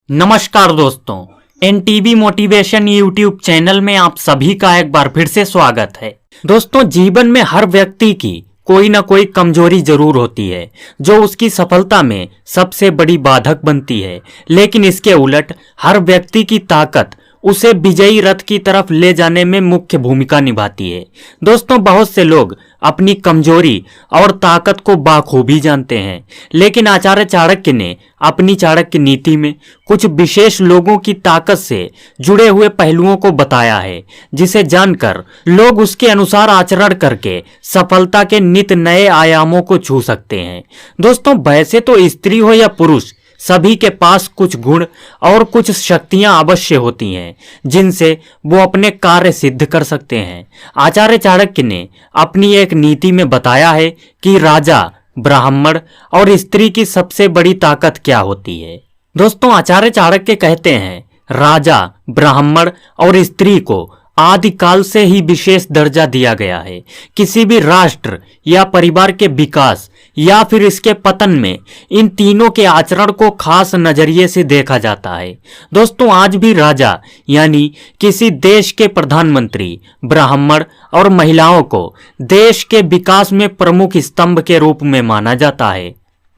नमस्कार दोस्तों, NTV motivation YouTube channel में आप सभी का एक बार फिर से स्वागत है। दोस्तों, जीवन में हर व्यक्ति की कोई ना कोई कमजोरी जरूर होती है जो उसकी सफलता में सबसे बड़ी बाधक बनती है, लेकिन इसके उलट हर व्यक्ति की ताकत उसे विजयी रथ की तरफ ले जाने में मुख्य भूमिका निभाती है। दोस्तों, बहुत से लोग अपनी कमजोरी और ताकत को बाखूबी जानते हैं, लेकिन आचार्य चाणक्य ने अपनी चाणक्य नीति में कुछ विशेष लोगों की ताकत से जुड़े हुए पहलुओं को बताया है, जिसे जानकर लोग उसके अनुसार आचरण करके सफलता के नित नए आयामों को छू सकते हैं। दोस्तों, वैसे तो स्त्री हो या पुरुष, सभी के पास कुछ गुण और कुछ शक्तियां अवश्य होती हैं जिनसे वो अपने कार्य सिद्ध कर सकते हैं। आचार्य चाणक्य ने अपनी एक नीति में बताया है कि राजा, ब्राह्मण और स्त्री की सबसे बड़ी ताकत क्या होती है। दोस्तों, आचार्य चाणक्य कहते हैं, राजा, ब्राह्मण और स्त्री को आदिकाल से ही विशेष दर्जा दिया गया है। किसी भी राष्ट्र या परिवार के विकास या फिर इसके पतन में इन तीनों के आचरण को खास नजरिए से देखा जाता है। दोस्तों, आज भी राजा यानी किसी देश के प्रधानमंत्री, ब्राह्मण और महिलाओं को देश के विकास में प्रमुख स्तंभ के रूप में माना जाता है।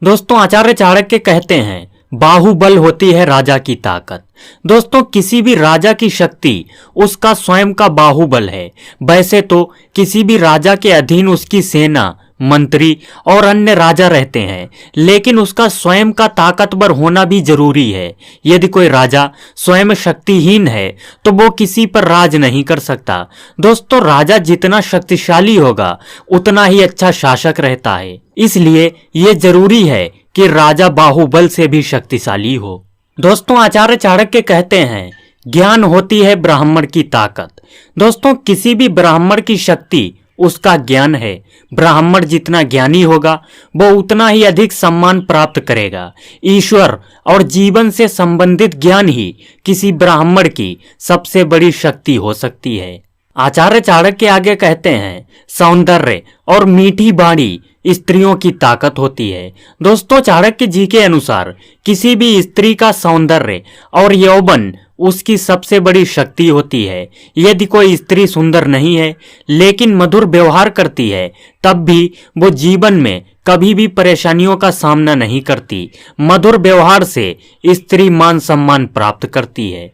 दोस्तों, आचार्य चाणक्य कहते हैं, बाहुबल होती है राजा की ताकत। दोस्तों, किसी भी राजा की शक्ति उसका स्वयं का बाहुबल है। वैसे तो किसी भी राजा के अधीन उसकी सेना, मंत्री और अन्य राजा रहते हैं, लेकिन उसका स्वयं का ताकतवर होना भी जरूरी है। यदि कोई राजा स्वयं शक्तिहीन है तो वो किसी पर राज नहीं कर सकता। दोस्तों, राजा जितना शक्तिशाली होगा उतना ही अच्छा शासक रहता है। इसलिए ये जरूरी है कि राजा बाहुबल से भी शक्तिशाली हो। दोस्तों, आचार्य चाणक्य कहते हैं, ज्ञान होती है ब्राह्मण की ताकत। दोस्तों, किसी भी ब्राह्मण की शक्ति उसका ज्ञान है। ब्राह्मण जितना ज्ञानी होगा वो उतना ही अधिक सम्मान प्राप्त करेगा। ईश्वर और जीवन से संबंधित ज्ञान ही किसी ब्राह्मण की सबसे बड़ी शक्ति हो सकती है। आचार्य चाणक्य आगे कहते हैं, सौंदर्य और मीठी वाणी स्त्रियों की ताकत होती है। दोस्तों, चाणक्य जी के अनुसार किसी भी स्त्री का सौंदर्य और यौवन उसकी सबसे बड़ी शक्ति होती है। यदि कोई स्त्री सुंदर नहीं है लेकिन मधुर व्यवहार करती है, तब भी वो जीवन में कभी भी परेशानियों का सामना नहीं करती। मधुर व्यवहार से स्त्री मान सम्मान प्राप्त करती है।